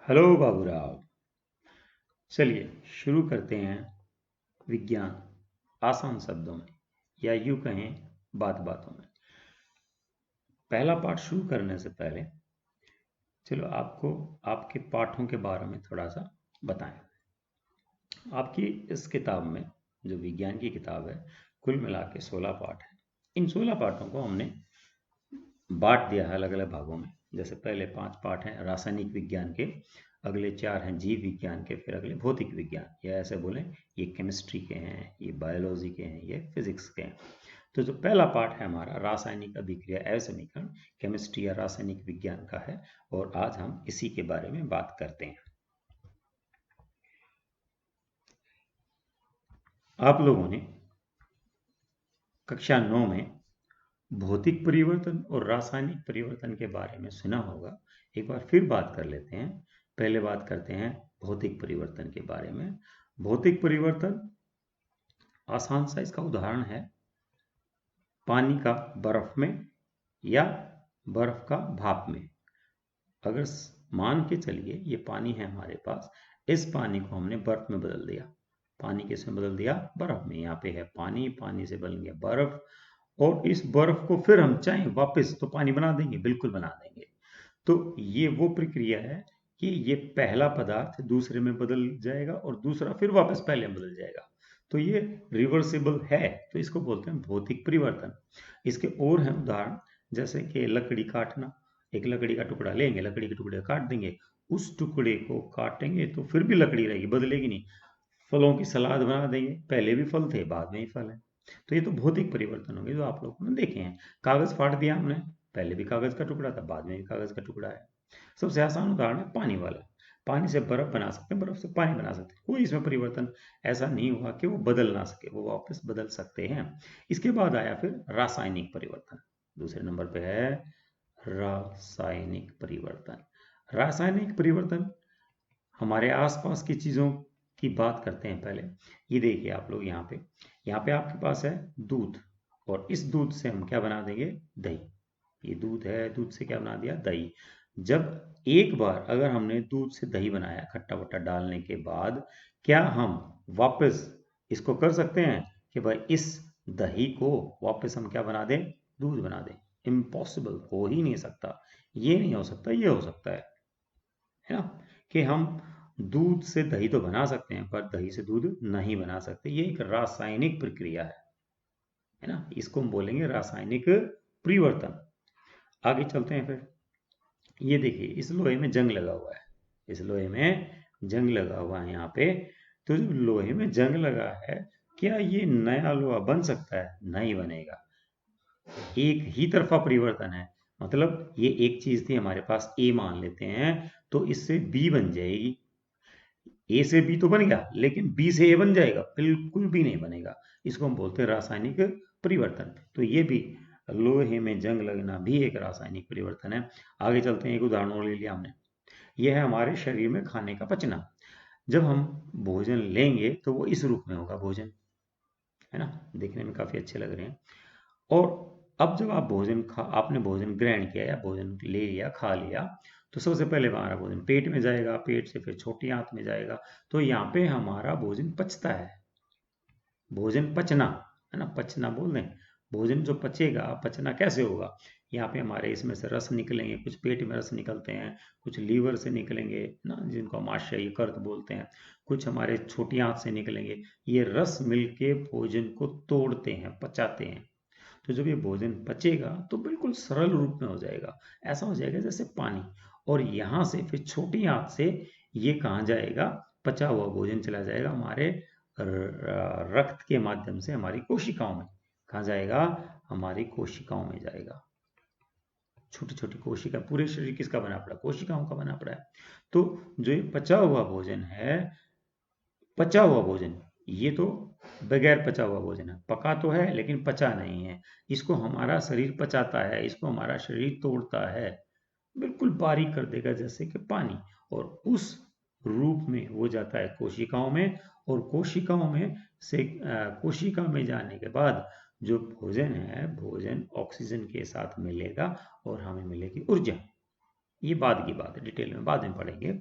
Hello Baburao. चलिए शुरू करते हैं विज्ञान आसान शब्दों में, या यूं कहें बात बातों में। पहला पाठ शुरू करने से पहले चलो आपको आपके पाठों के बारे में थोड़ा सा बताएं। आपकी इस किताब में, जो विज्ञान की किताब है, कुल मिला के 16 पाठ हैं। इन 16 पाठों को हमने बांट दिया है अलग अलग भागों में। जैसे पहले 5 पाठ हैं रासायनिक विज्ञान के, अगले 4 हैं जीव विज्ञान के, फिर अगले भौतिक विज्ञान, या ऐसे बोलें ये केमिस्ट्री के हैं, ये बायोलॉजी के हैं, ये फिजिक्स के हैं। तो जो पहला पाठ है हमारा रासायनिक अभिक्रिया एवं समीकरण, केमिस्ट्री या रासायनिक विज्ञान का है, और आज हम इसी के बारे में बात करते हैं। आप लोगों ने कक्षा 9 में भौतिक परिवर्तन और रासायनिक परिवर्तन के बारे में सुना होगा। एक बार फिर बात कर लेते हैं। पहले बात करते हैं भौतिक परिवर्तन के बारे में। भौतिक परिवर्तन आसान सा इसका उदाहरण है पानी का बर्फ में या बर्फ का भाप में। अगर मान के चलिए ये पानी है हमारे पास, इस पानी को हमने बर्फ में बदल दिया। पानी किस में बदल दिया? बर्फ में। यहाँ पे है पानी, पानी से बन गया बर्फ, और इस बर्फ को फिर हम चाहें वापस तो पानी बना देंगे, बिल्कुल बना देंगे। तो ये वो प्रक्रिया है कि ये पहला पदार्थ दूसरे में बदल जाएगा और दूसरा फिर वापस पहले में बदल जाएगा। तो ये रिवर्सिबल है, तो इसको बोलते हैं भौतिक परिवर्तन। इसके और हैं उदाहरण, जैसे कि लकड़ी काटना। एक लकड़ी का टुकड़ा लेंगे, लकड़ी के टुकड़े काट देंगे, उस टुकड़े को काटेंगे तो फिर भी लकड़ी रहेगी, बदलेगी नहीं। फलों की सलाद बना देंगे, पहले भी फल थे, बाद में ही फल है। तो ये तो भौतिक परिवर्तन होंगे जो आप लोगों ने देखे हैं। कागज फाड़ दिया हमने, पहले भी कागज का टुकड़ा था, बाद में भी कागज का टुकड़ा है। सबसे आसान उदाहरण है पानी वाला। पानी से बर्फ बना सकते हैं, बर्फ से पानी बना सकते हैं, कोई इसमें परिवर्तन ऐसा नहीं हुआ कि वो बदल ना सके, वो वापस बदल सकते हैं। इसके बाद आया फिर रासायनिक परिवर्तन। दूसरे नंबर पे है रासायनिक परिवर्तन। रासायनिक परिवर्तन हमारे आसपास की चीजों की बात करते हैं पहले। ये देखिए आप लोग, यहाँ पे आपके पास है दूध, और इस दूध से हम क्या बना देंगे? दही। ये दूध है, दूध से क्या बना दिया? दही। जब एक बार अगर हमने दूध से दही बनाया खट्टा वट्टा डालने के बाद, क्या हम वापस इसको कर सकते हैं कि भाई इस दही को वापस हम क्या बना दें? दूध बना दें? इम्पॉसिबल, हो ही नहीं सकता। ये नहीं हो सकता, ये हो सकता है ना, कि हम दूध से दही तो बना सकते हैं पर दही से दूध नहीं बना सकते। ये एक रासायनिक प्रक्रिया है ना, इसको हम बोलेंगे रासायनिक परिवर्तन। आगे चलते हैं फिर। ये देखिए इस लोहे में जंग लगा हुआ है, इस लोहे में जंग लगा हुआ है यहाँ पे। तो जो लोहे में जंग लगा है, क्या ये नया लोहा बन सकता है? नहीं बनेगा। एक ही तरफा परिवर्तन है। मतलब ये एक चीज थी हमारे पास, ए मान लेते हैं, तो इससे बी बन जाएगी। ए से बी तो बन गया, लेकिन बी से ए बन जाएगा? बिल्कुल भी नहीं बनेगा। इसको हम बोलते हैं रासायनिक परिवर्तन। तो ये भी, लोहे में जंग लगना भी एक रासायनिक परिवर्तन है। आगे चलते हैं, एक उदाहरण और ले लिया हमने। यह है हमारे शरीर में खाने का पचना। जब हम भोजन लेंगे तो वो इस रूप में होगा भोजन, है ना, देखने में काफी अच्छे लग रहे हैं। और अब जब आपने भोजन ग्रहण किया या भोजन ले लिया, खा लिया, तो सबसे पहले हमारा भोजन पेट में जाएगा, पेट से फिर छोटी आंत में जाएगा। तो यहाँ पे हमारा भोजन पचता है। भोजन पचना, है ना, पचना बोल दें। भोजन जो पचेगा, पचना कैसे होगा? यहाँ पे हमारे इसमें से रस निकलेंगे, कुछ पेट में रस निकलते हैं, कुछ लीवर से निकलेंगे ना, जिनको हम आशय यकृत बोलते हैं, कुछ हमारे छोटी आंत से निकलेंगे। ये रस मिलके भोजन को तोड़ते हैं, पचाते हैं। तो जब ये भोजन पचेगा तो बिल्कुल सरल रूप में हो जाएगा, ऐसा हो जाएगा जैसे पानी। और यहाँ से फिर छोटी आंत से ये कहाँ जाएगा? पचा हुआ भोजन चला जाएगा हमारे रक्त के माध्यम से हमारी कोशिकाओं में। कहाँ जाएगा? हमारी कोशिकाओं में जाएगा। छोटी छोटी कोशिका, पूरे शरीर किसका बना पड़ा? कोशिकाओं का बना पड़ा है। तो जो ये पचा हुआ भोजन है, पचा हुआ भोजन, ये तो बगैर पचा हुआ भोजन है। पका तो है लेकिन पचा नहीं है। इसको हमारा शरीर पचाता है, इसको हमारा शरीर तोड़ता है, बिल्कुल बारीक कर देगा जैसे कि पानी। और उस रूप में वो जाता है कोशिकाओं में, और कोशिकाओं में से कोशिका में जाने के बाद जो भोजन है, भोजन ऑक्सीजन के साथ मिलेगा और हमें मिलेगी ऊर्जा। ये बाद की बात है, डिटेल में बाद में पढ़ेंगे।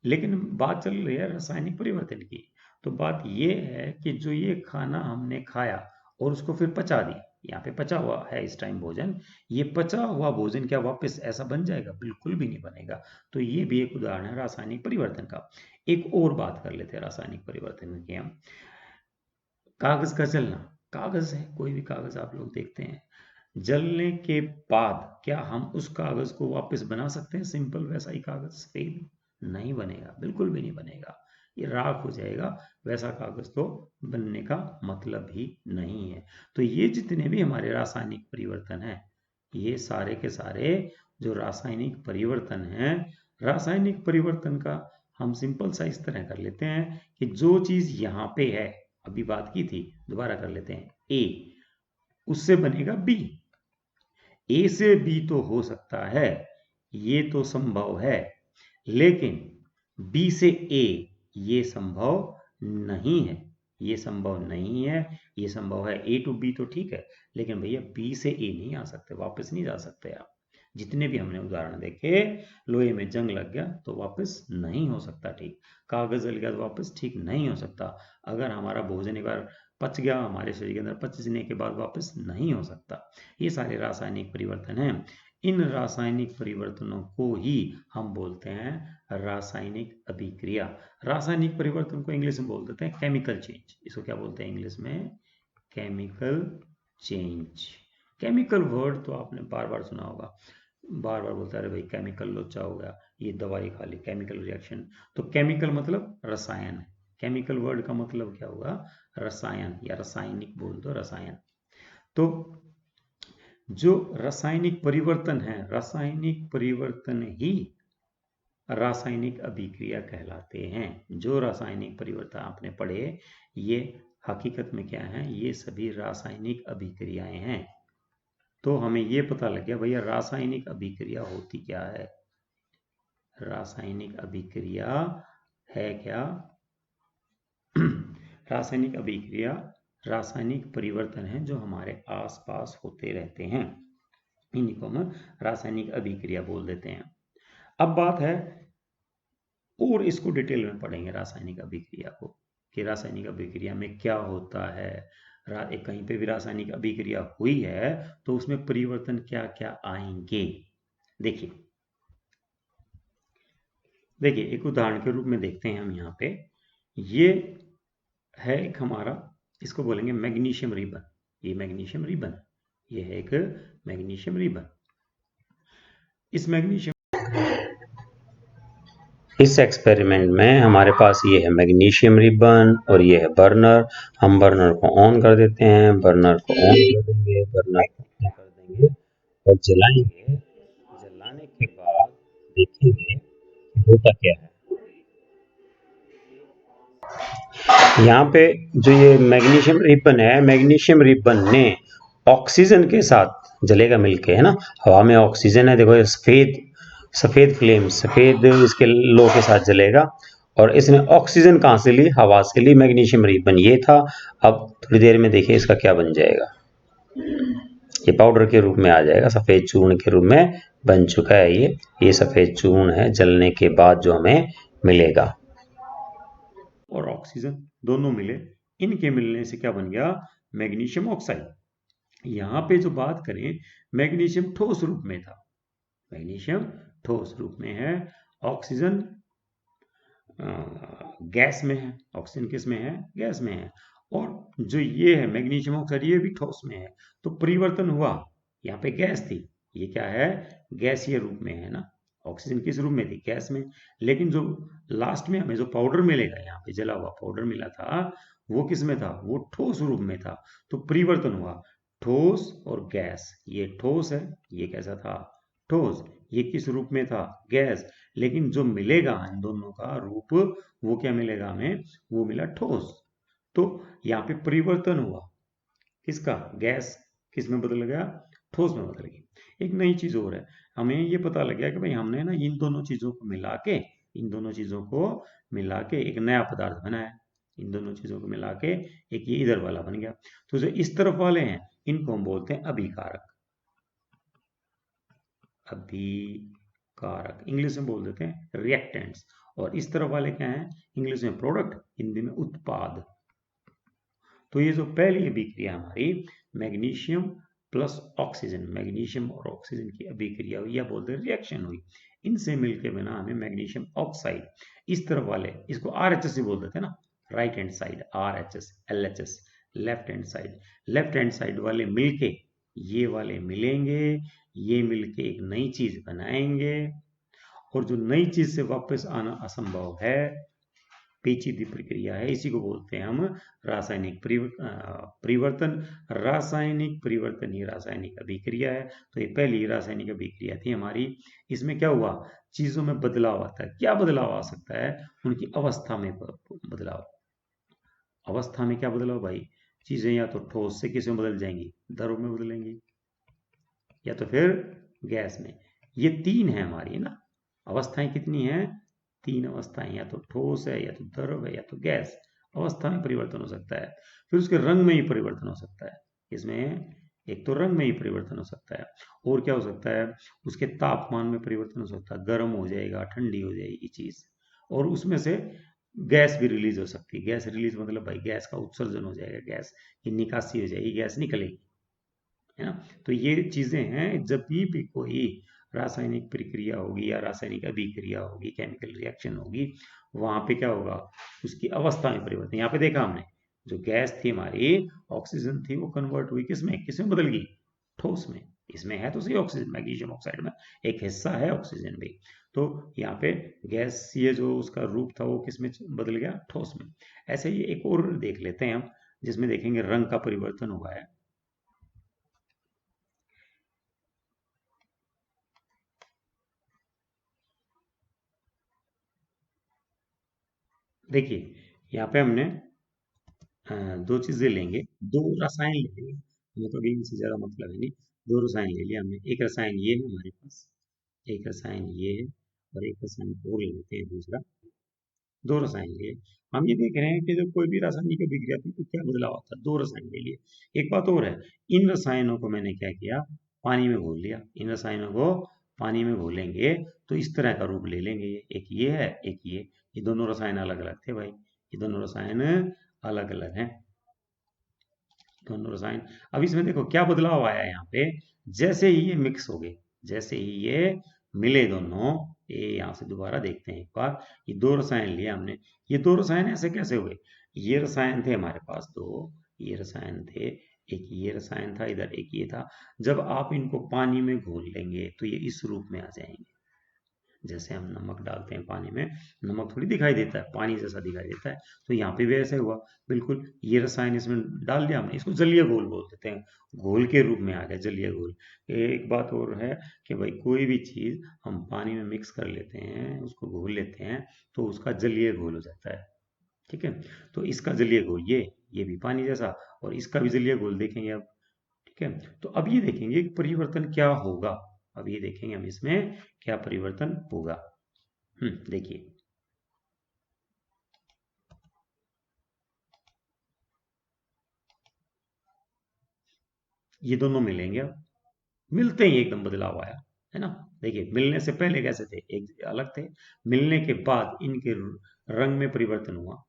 लेकिन बात चल रही है रासायनिक परिवर्तन की। तो बात ये है कि जो ये खाना हमने खाया और उसको फिर पचा दिया, यहाँ पे पचा हुआ है इस टाइम भोजन, ये पचा हुआ भोजन क्या वापस ऐसा बन जाएगा? बिल्कुल भी नहीं बनेगा। तो ये भी एक उदाहरण है रासायनिक परिवर्तन का। एक और बात कर लेते हैं रासायनिक परिवर्तन की हम। कागज का जलना, कागज है, कोई भी कागज आप लोग देखते हैं, जलने के बाद क्या हम उस कागज को वापस बना सकते हैं? सिंपल वैसा ही कागज सफेद? नहीं बनेगा, बिल्कुल भी नहीं बनेगा, ये राख हो जाएगा। वैसा कागज तो बनने का मतलब ही नहीं है। तो ये जितने भी हमारे रासायनिक परिवर्तन हैं, ये सारे के सारे जो रासायनिक परिवर्तन हैं, रासायनिक परिवर्तन का हम सिंपल सा इस तरह कर लेते हैं कि जो चीज यहाँ पे है, अभी बात की थी, दोबारा कर लेते हैं, ए उससे बनेगा बी। ए से बी तो हो सकता है, ये तो संभव है, लेकिन बी से ए ये संभव नहीं है। ये संभव नहीं है, ये संभव है ए टू बी तो ठीक है, लेकिन भैया बी से ए नहीं आ सकते, वापस नहीं जा सकते आप। जितने भी हमने उदाहरण देखे, लोहे में जंग लग गया तो वापस नहीं हो सकता ठीक, कागज जल गया तो वापस ठीक नहीं हो सकता। अगर हमारा भोजन एक बार पच गया, हमारे शरीर के अंदर पचने के बाद वापस नहीं हो सकता। ये सारे रासायनिक परिवर्तन हैं। इन रासायनिक परिवर्तनों को ही हम बोलते हैं रासायनिक अभिक्रिया। रासायनिक परिवर्तन को इंग्लिश में बोल देते हैं केमिकल चेंज। इसको क्या बोलते हैं इंग्लिश में? Chemical change. केमिकल वर्ड तो आपने बार बार सुना होगा, बार बार बोलता है अरे भाई केमिकल लोचा हो गया, ये दवाई खा ली, केमिकल रिएक्शन। तो केमिकल मतलब रसायन है, केमिकल वर्ड का मतलब क्या होगा? रसायन, या रासायनिक बोल दो, रसायन। तो जो रासायनिक परिवर्तन है, रासायनिक परिवर्तन ही रासायनिक अभिक्रिया कहलाते हैं। जो रासायनिक परिवर्तन आपने पढ़े, ये हकीकत में क्या है? ये सभी रासायनिक अभिक्रियाएं हैं। तो हमें ये पता लग गया भैया रासायनिक अभिक्रिया होती क्या है। रासायनिक अभिक्रिया है क्या? रासायनिक अभिक्रिया रासायनिक परिवर्तन है जो हमारे आसपास होते रहते हैं, इन्हीं को हम रासायनिक अभिक्रिया बोल देते हैं। अब बात है, और इसको डिटेल में पढ़ेंगे रासायनिक अभिक्रिया को, कि रासायनिक अभिक्रिया में क्या होता है। कहीं पे भी रासायनिक अभिक्रिया हुई है तो उसमें परिवर्तन क्या क्या आएंगे। देखिए देखिए एक उदाहरण के रूप में देखते हैं हम यहाँ पे। ये है एक हमारा, इसको बोलेंगे मैग्नीशियम रिबन। ये मैग्नीशियम रिबन, ये है एक मैग्नीशियम रिबन। इस मैग्नीशियम, इस एक्सपेरिमेंट में हमारे पास ये है मैग्नीशियम रिबन और ये है बर्नर। हम बर्नर को ऑन कर देते हैं, बर्नर को ऑन कर देंगे, बर्नर को ऑन कर देंगे और जलाएंगे। जलाने के बाद देखेंगे कि होता क्या है। यहाँ पे जो ये मैग्नीशियम रिबन है, मैग्नीशियम रिबन ने ऑक्सीजन के साथ जलेगा मिलके, है ना, हवा में ऑक्सीजन है, देखो ये सफेद सफेद फ्लेम, सफेद इसके लो के साथ जलेगा। और इसने ऑक्सीजन कहाँ से ली? हवा से ली। मैग्नीशियम रिबन ये था। अब थोड़ी देर में देखिए इसका क्या बन जाएगा। ये पाउडर के रूप में आ जाएगा, सफेद चूर्ण के रूप में बन चुका है। ये सफेद चूर्ण है, जलने के बाद जो हमें मिलेगा। और ऑक्सीजन दोनों मिले, इनके मिलने से क्या बन गया? Magnesium oxide. यहाँ पे जो बात करें, मैग्नीशियम ठोस रूप में था, मैग्नीशियम ठोस रूप में है, ऑक्सीजन गैस में है। ऑक्सीजन किस में है? गैस में है। और जो ये है मैग्नीशियम ऑक्साइड, ये भी ठोस में है। तो परिवर्तन हुआ, यहाँ पे गैस थी, ये क्या है? गैसीय रूप में है ना। ऑक्सीजन किस रूप में थी? गैस में। लेकिन जो लास्ट में हमें जो पाउडर मिलेगा, यहाँ पे जला हुआ पाउडर मिला था, वो किस में था? वो ठोस रूप में था। तो परिवर्तन हुआ, ठोस और गैस। ये ठोस है, ये कैसा था? ठोस। ये किस रूप में था? गैस। लेकिन जो मिलेगा इन दोनों का रूप, वो क्या मिलेगा हमें? वो मिला ठोस। तो यहाँ पे परिवर्तन हुआ, किसका? गैस किस में बदल गया? ठोस में बदल गई। एक नई चीज और है, हमें ये पता लग गया कि भाई हमने ना इन दोनों चीजों को मिला के, इन दोनों चीजों को मिला के एक नया पदार्थ बनाया। इन दोनों चीजों को मिला के एक ये इधर वाला बन गया। तो जो इस तरफ वाले हैं, इनको हम बोलते हैं अभिकारक। अभिकारक। कारक, इंग्लिश में बोल देते हैं रिएक्टेंट्स। और इस तरफ वाले क्या हैं, इंग्लिश में प्रोडक्ट, हिंदी में उत्पाद। तो ये जो पहली अभिक्रिया हमारी मैग्नीशियम प्लस ऑक्सीजन, मैग्नीशियम और ऑक्सीजन की अभिक्रिया हुई या बोलते हैं रिएक्शन हुई, इनसे मिलके बना हमें मैग्नीशियम ऑक्साइड। इस तरफ वाले इसको RHS बोल देते हैं ना, right hand side RHS, LHS left hand side. Left hand side वाले मिलके ये वाले मिलेंगे, ये मिलके एक नई चीज बनाएंगे, और जो नई चीज से वापस आना असंभव है, पेचीदी प्रक्रिया है, इसी को बोलते हैं हम रासायनिक परिवर्तन। रासायनिक परिवर्तन ही रासायनिक अभिक्रिया है। तो ये पहली रासायनिक अभिक्रिया थी हमारी। इसमें क्या हुआ, चीजों में बदलाव आता है। क्या बदलाव आ सकता है, उनकी अवस्था में बदलाव। अवस्था में क्या बदलाव भाई, चीजें या तो ठोस से किस में बदल जाएंगी, द्रव में बदलेंगी, या तो फिर गैस में। ये तीन है हमारी ना अवस्थाएं, कितनी है, तीन अवस्थाएं, या तो ठोस है, या तो द्रव है, या तो गैस। अवस्था में परिवर्तन हो सकता है। फिर उसके रंग में ही परिवर्तन हो सकता है। इसमें एक तो रंग में ही परिवर्तन हो सकता है, और क्या हो सकता है, उसके तापमान में परिवर्तन हो सकता है, गर्म हो जाएगा, ठंडी हो जाएगी चीज, और उसमें से गैस भी रिलीज हो सकती है। गैस रिलीज मतलब भाई गैस का उत्सर्जन हो जाएगा, गैस की निकासी हो जाएगी, गैस निकलेगी, है ना। तो ये चीजें हैं, जब भी कोई रासायनिक प्रक्रिया होगी या रासायनिक अभिक्रिया होगी, केमिकल रिएक्शन होगी, वहां पे क्या होगा, उसकी अवस्था में परिवर्तन। यहाँ पे देखा हमने, जो गैस थी हमारी ऑक्सीजन थी, वो कन्वर्ट हुई किसमें, किसमें बदल गई, ठोस में। इसमें है तो सही ऑक्सीजन, मैग्नीशियम ऑक्साइड में एक हिस्सा है ऑक्सीजन भी। तो यहाँ पे गैस, ये जो उसका रूप था वो किसमें बदल गया, ठोस में। ऐसे ही एक और देख लेते हैं हम, जिसमें देखेंगे रंग का परिवर्तन हुआ है। देखिए यहाँ पे हमने दो चीजें लेंगे, दो रसायन ले लेंगे, हमें तो अभी इनसे ज्यादा मतलब है नहीं। दो रसायन ले लिया हमने, एक रसायन ये है हमारे पास, एक रसायन ये है, और एक रसायन और ले लेते हैं दूसरा। दो रसायन लिए, हम ये देख रहे हैं कि जब कोई भी रासायनिक अभिक्रिया थी तो क्या बदलाव आता है। दो रसायन ले लिए। एक बात और है, इन रसायनों को मैंने क्या किया, पानी में घोल लिया। इन रसायनों को पानी में घोलेंगे तो इस तरह का रूप ले लेंगे। ये एक ये है, एक ये दोनों रसायन अलग अलग थे भाई, ये दोनों रसायन अलग अलग हैं, दोनों रसायन। अब इसमें देखो क्या बदलाव आया है यहाँ पे, जैसे ही ये मिक्स हो गए, जैसे ही ये मिले दोनों, ये यहाँ से दोबारा देखते हैं एक बार, ये दो रसायन लिए हमने, ये दो रसायन ऐसे कैसे हुए, ये रसायन थे हमारे पास दो, ये रसायन थे, एक ये रसायन था इधर, एक ये था। जब आप इनको पानी में घोल लेंगे तो ये इस रूप में आ जाएंगे। जैसे हम नमक डालते हैं पानी में, नमक थोड़ी दिखाई देता है, पानी जैसा दिखाई देता है। तो यहाँ पे भी ऐसे हुआ, बिल्कुल ये रसायन इसमें डाल दिया हमने, इसको जलीय घोल बोल देते हैं, घोल के रूप में आ गया जलीय घोल। एक बात और है कि भाई कोई भी चीज हम पानी में मिक्स कर लेते हैं, उसको घोल लेते हैं, तो उसका जलीय घोल हो जाता है। ठीक है, तो इसका जलीय घोल ये भी पानी जैसा, और इसका भी जलीय घोल देखेंगे अब। ठीक है, तो अब ये देखेंगे कि परिवर्तन क्या होगा। अब ये देखेंगे हम इसमें क्या परिवर्तन होगा। देखिए ये दोनों मिलेंगे, अब मिलते ही एकदम बदलाव आया, है ना। देखिए मिलने से पहले कैसे थे, एक अलग थे, मिलने के बाद इनके रंग में परिवर्तन हुआ।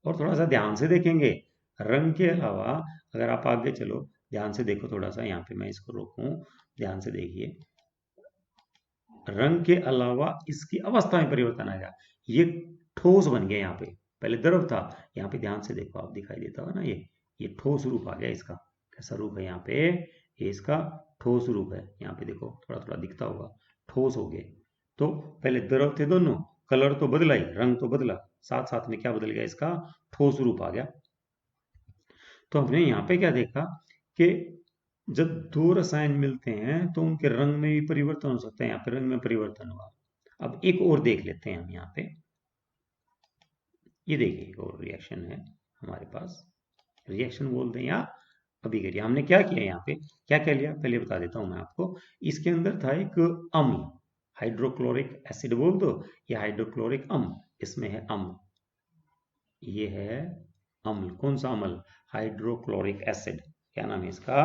और थोड़ा सा ध्यान से देखेंगे, रंग के अलावा अगर आप आगे चलो, ध्यान से देखो थोड़ा सा, यहाँ पे मैं इसको रोकूं, ध्यान से देखिए, रंग के अलावा इसकी अवस्था में परिवर्तन आएगा। ये ठोस बन गया, यहाँ पे पहले द्रव था, यहाँ पे ध्यान से देखो आप, दिखाई देता होगा ना, ये ठोस रूप आ गया इसका। कैसा रूप है यहाँ पे, ये इसका ठोस रूप है। यहाँ पे देखो थोड़ा थोड़ा दिखता होगा, ठोस हो गए। तो पहले द्रव थे दोनों, कलर तो बदला ही, रंग तो बदला, साथ साथ में क्या बदल गया, इसका ठोस रूप आ गया। तो हमने यहाँ पे क्या देखा कि जब दो रसायन मिलते हैं तो उनके रंग में भी परिवर्तन हो सकता है। यहाँ पे रंग में परिवर्तन हुआ। अब एक और देख लेते हैं हम यहाँ पे, ये देखिए एक और रिएक्शन है हमारे पास, रिएक्शन बोलते हैं या अभिक्रिया। हमने क्या किया यहाँ पे, क्या क्या लिया पहले बता देता हूँ मैं आपको। इसके अंदर था एक अम्ल, हाइड्रोक्लोरिक एसिड बोल दो या हाइड्रोक्लोरिक अम्ल, इसमें है अम्ल, ये है अम्ल। कौन सा अम्ल, हाइड्रोक्लोरिक एसिड। क्या नाम है इसका,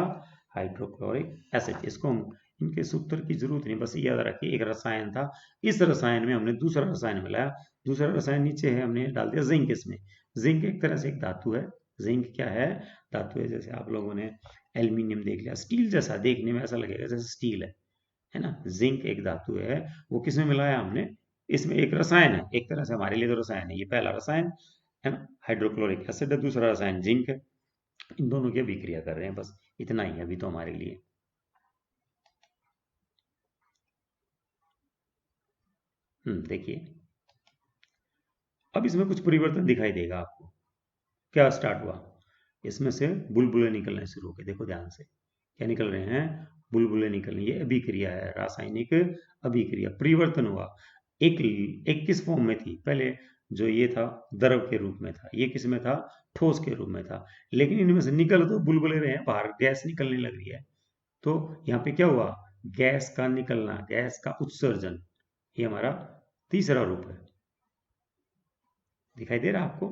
हाइड्रोक्लोरिक एसिड। इसको हम इनके सूत्र की जरूरत नहीं, बस याद रखिए एक रसायन था, इस रसायन में हमने दूसरा रसायन मिलाया, दूसरा रसायन नीचे है, हमने डाल दिया जिंक इसमें। जिंक एक तरह से एक धातु है। जिंक क्या है? धातु है। जैसे आप लोगों ने एल्यूमिनियम देख लिया, स्टील जैसा, देखने में ऐसा लगेगा जैसे स्टील है ना। जिंक एक धातु है, वो किसमें मिलाया हमने? इसमें एक रसायन है, एक तरह से हमारे लिए तो रसायन है। ये पहला रसायन है ना, हाइड्रोक्लोरिक एसिड है, दूसरा रसायन जिंक है। इन दोनों की अभिक्रिया कर रहे हैं, बस इतना ही अभी तो हमारे लिए। देखिए अब इसमें कुछ परिवर्तन दिखाई देगा आपको। क्या स्टार्ट हुआ? इसमें से बुलबुले निकलने शुरू हो गए। देखो ध्यान से, क्या निकल रहे हैं? बुलबुले निकल रहे हैं। ये अभिक्रिया है, रासायनिक अभिक्रिया, परिवर्तन हुआ। एक किस फॉर्म में थी पहले? जो ये था द्रव के रूप में था, ये किस में था? ठोस के रूप में था। लेकिन इनमें से निकल तो बुलबुले रहे हैं, बाहर गैस निकलने लग रही है। तो यहाँ पे क्या हुआ? गैस का निकलना, गैस का उत्सर्जन, ये हमारा तीसरा रूप है। दिखाई दे रहा है आपको?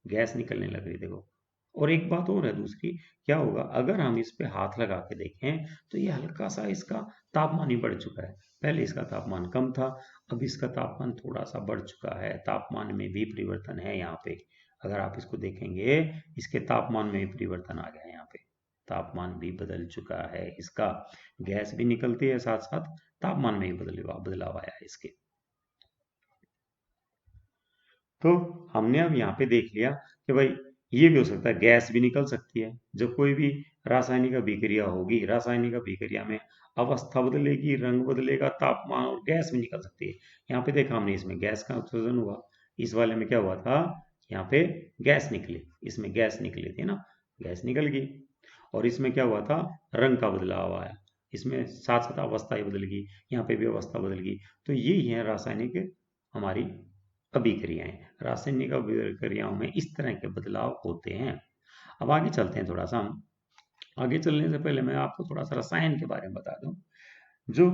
गैस निकलने लग रही, देखो। और एक बात और है दूसरी, क्या होगा अगर हम इस पे हाथ लगा के देखें तो ये हल्का सा इसका तापमान ही बढ़ चुका है। पहले इसका तापमान कम था, अब इसका तापमान थोड़ा सा बढ़ चुका है। तापमान में भी परिवर्तन है यहाँ पे। अगर आप इसको देखेंगे, इसके तापमान में भी परिवर्तन आ गया है। यहाँ पे तापमान भी बदल चुका है इसका। गैस भी निकलती है, साथ साथ तापमान में भी बदलाव आया है इसके। तो हमने अब यहाँ पे देख लिया कि भाई ये भी हो सकता है, गैस भी निकल सकती है। जब कोई भी रासायनिक अभिक्रिया होगी, रासायनिक अभिक्रिया में अवस्था बदलेगी, रंग बदलेगा, तापमान, और गैस भी निकल सकती है। यहाँ पे देखा हमने, इसमें गैस का उत्सर्जन हुआ। इस वाले में क्या हुआ था? यहाँ पे गैस निकली, इसमें गैस निकली थी ना, गैस निकल गई। और इसमें क्या हुआ था? रंग का बदलाव आया। इसमें साथ साथ अवस्था ही बदल गई, यहाँ पे भी अवस्था बदल गई। तो यही है रासायनिक हमारी अभिक्रियाएं। रासायनिक अभिक्रियाओं में इस तरह के बदलाव होते हैं। अब आगे चलते हैं थोड़ा सा हम। आगे चलने से पहले मैं आपको थोड़ा सा रसायन के बारे में बता दूं। जो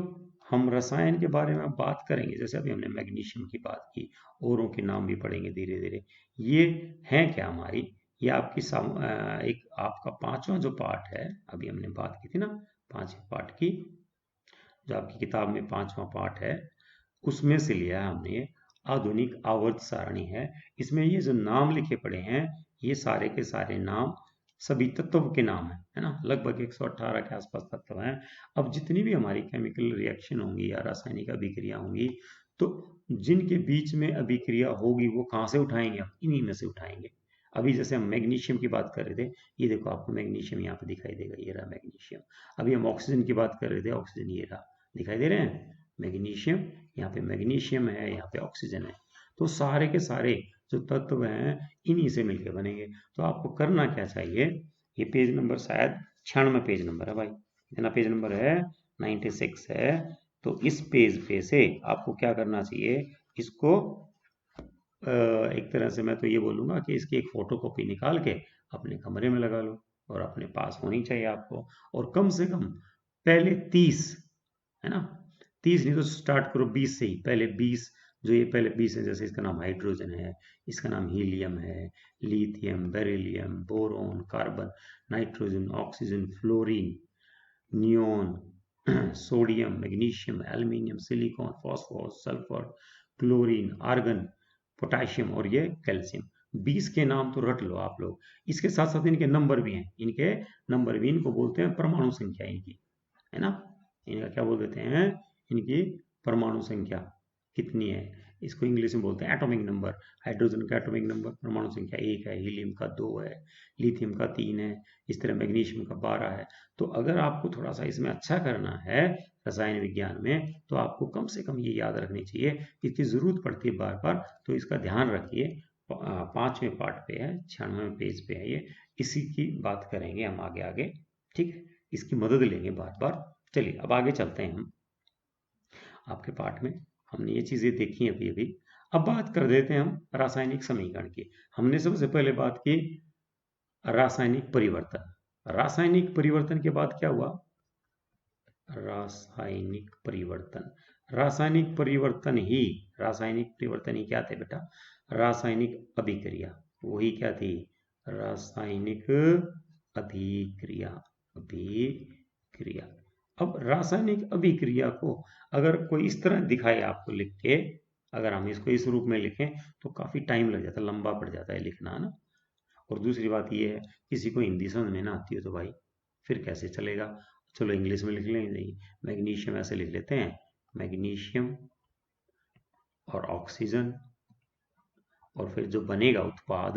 हम रसायन के बारे में बात करेंगे, जैसे अभी हमने मैग्नीशियम की बात की, औरों के नाम भी पढ़ेंगे धीरे धीरे। ये है क्या हमारी? ये आपकी एक आपका पांचवा जो पार्ट है, अभी हमने बात की थी ना पांचवें पार्ट की, जो आपकी किताब में पांचवा पार्ट है, उसमें से लिया है हमने। ये आधुनिक आवर्त सारणी है। इसमें ये जो नाम लिखे पड़े हैं, ये सारे के सारे नाम सभी तत्व के नाम है ना। लगभग 118 के आसपास तत्व हैं। अब जितनी भी हमारी केमिकल रिएक्शन होंगी या रासायनिक अभिक्रिया होंगी, तो जिनके बीच में अभिक्रिया होगी वो कहाँ से उठाएंगे? हम इन्हीं में से उठाएंगे। अभी जैसे हम मैग्नीशियम की बात कर रहे थे, ये देखो आपको मैग्नीशियम यहाँ पे दिखाई देगा, ये रहा मैग्नीशियम। अभी हम ऑक्सीजन की बात कर रहे थे, ऑक्सीजन ये रहा, दिखाई दे रहे हैं मैग्नीशियम। यहाँ पे मैग्नीशियम है, यहाँ पे ऑक्सीजन है। तो सारे के सारे जो तत्व हैं इन्हीं से मिलकर बनेंगे। तो आपको करना क्या चाहिए? ये पेज नंबर शायद 96 पेज नंबर है भाई, इतना पेज नंबर है, 96 है। तो इस पेज पे से आपको क्या करना चाहिए? इसको एक तरह से मैं तो ये बोलूंगा कि इसकी एक फोटो कॉपी निकाल के अपने कमरे में लगा लो, और अपने पास होनी चाहिए आपको। और कम से कम पहले 30, है ना, 30 नहीं तो स्टार्ट करो 20 से ही। पहले 20, जो ये पहले 20 है, जैसे इसका नाम हाइड्रोजन है, इसका नाम हीलियम है, lithium, beryllium, boron, carbon, nitrogen, oxygen, fluorine, neon, sodium, magnesium, aluminium, silicon, phosphorus, sulphur, chlorine, argon, potassium, और ये कैल्शियम। 20 के नाम तो रट लो आप लोग। इसके साथ साथ इनके नंबर भी हैं, इनके नंबर भी, इनको बोलते हैं परमाणु संख्या इनकी, है ना। इनका क्या बोल देते हैं? इनकी परमाणु संख्या कितनी है, इसको इंग्लिश में बोलते हैं एटॉमिक नंबर। हाइड्रोजन का एटॉमिक नंबर परमाणु संख्या 1 है, हीलियम का 2 है, लिथियम का 3 है, इस तरह मैग्नीशियम का 12 है। तो अगर आपको थोड़ा सा इसमें अच्छा करना है रसायन विज्ञान में, तो आपको कम से कम ये याद रखनी चाहिए, इसकी जरूरत पड़ती है बार बार, तो इसका ध्यान रखिए। पांचवें पार्ट पे है, 96वें पेज पे है ये, इसी की बात करेंगे हम आगे आगे, ठीक है। इसकी मदद लेंगे बार बार। चलिए अब आगे चलते हैं हम आपके पाठ में। हमने ये चीजें देखी अभी अभी। अब बात कर देते हैं हम रासायनिक समीकरण की। हमने सबसे पहले बात की रासायनिक परिवर्तन। रासायनिक परिवर्तन के बाद क्या हुआ? रासायनिक परिवर्तन। रासायनिक परिवर्तन ही क्या थे बेटा? रासायनिक अभिक्रिया। वही क्या थी? रासायनिक अभिक्रिया। अभिक्रिया अब रासायनिक अभिक्रिया को अगर कोई इस तरह दिखाए आपको लिख के, अगर हम इसको इस रूप में लिखें तो काफी टाइम लग जाता है, लंबा पड़ जाता है लिखना ना। और दूसरी बात ये है, किसी को हिंदी समझ में ना आती हो तो भाई फिर कैसे चलेगा। चलो इंग्लिश में लिख लेंगे, मैग्नीशियम ऐसे लिख लेते हैं, मैग्नीशियम और ऑक्सीजन, और फिर जो बनेगा उत्पाद,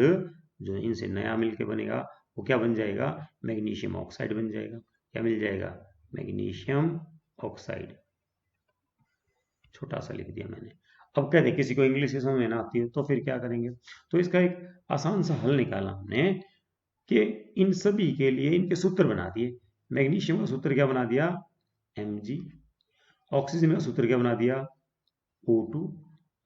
जो इनसे नया मिलके बनेगा, वो क्या बन जाएगा, मैग्नीशियम ऑक्साइड बन जाएगा। क्या मिल जाएगा, मैग्नीशियम ऑक्साइड। छोटा सा लिख दिया मैंने। अब कहते किसी को इंग्लिश समझ में ना आती है तो फिर क्या करेंगे, तो इसका एक आसान सा हल निकाला हमने कि इन सभी के लिए इनके सूत्र बना दिए। मैग्नीशियम का सूत्र क्या बना दिया, Mg। ऑक्सीजन का सूत्र क्या बना दिया, O2।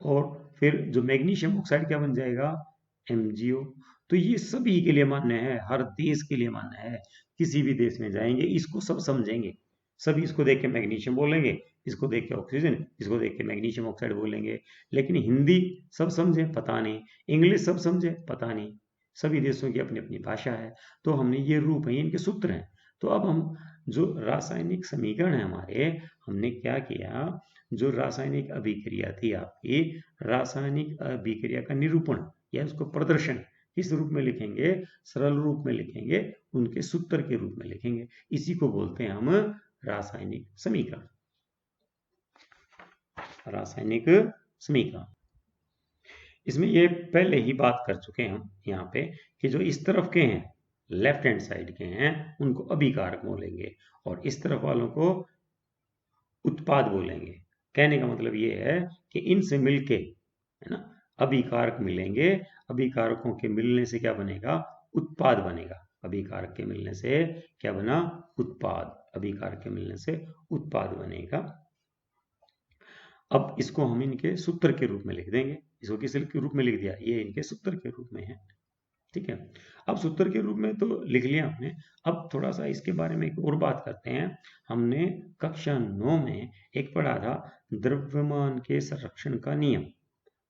और फिर जो मैग्नीशियम ऑक्साइड क्या बन जाएगा, MgO। तो ये सभी के लिए मान्य है, हर देश के लिए मान्य है। किसी भी देश में जाएंगे इसको सब समझेंगे, सभी इसको देख के मैग्नीशियम बोलेंगे, इसको देख के ऑक्सीजन, इसको देख के मैग्नीशियम ऑक्साइड बोलेंगे। लेकिन हिंदी सब समझे पता नहीं, इंग्लिश सब समझे पता नहीं, सभी देशों की अपनी अपनी भाषा है। तो हमने ये रूप है, इनके सूत्र हैं। तो अब हम जो रासायनिक समीकरण है हमारे, हमने क्या किया, जो रासायनिक अभिक्रिया थी आपकी, रासायनिक अभिक्रिया का निरूपण या उसको प्रदर्शन किस रूप में लिखेंगे, सरल रूप में लिखेंगे, उनके सूत्र के रूप में लिखेंगे। इसी को बोलते हैं हम रासायनिक समीकरण। रासायनिक समीकरण, इसमें ये पहले ही बात कर चुके हैं हम यहाँ पे कि जो इस तरफ के हैं, लेफ्ट हैंड साइड के हैं, उनको अभिकारक बोलेंगे, और इस तरफ वालों को उत्पाद बोलेंगे। कहने का मतलब ये है कि इनसे मिलके, है ना, अभिकारक मिलेंगे, अभिकारकों के मिलने से क्या बनेगा, उत्पाद बनेगा। अभिकारक के मिलने से क्या बना, उत्पाद। अभिकारक के मिलने से उत्पाद बनेगा। अब इसको हम इनके सूत्र के रूप में लिख देंगे। इसको किस के रूप में लिख दिया, ये इनके सूत्र के रूप में है। ठीक है, अब सूत्र के रूप में तो लिख लिया हमने। अब थोड़ा सा इसके बारे में एक और बात करते हैं। हमने कक्षा 9 में एक पढ़ा था द्रव्यमान के संरक्षण का नियम।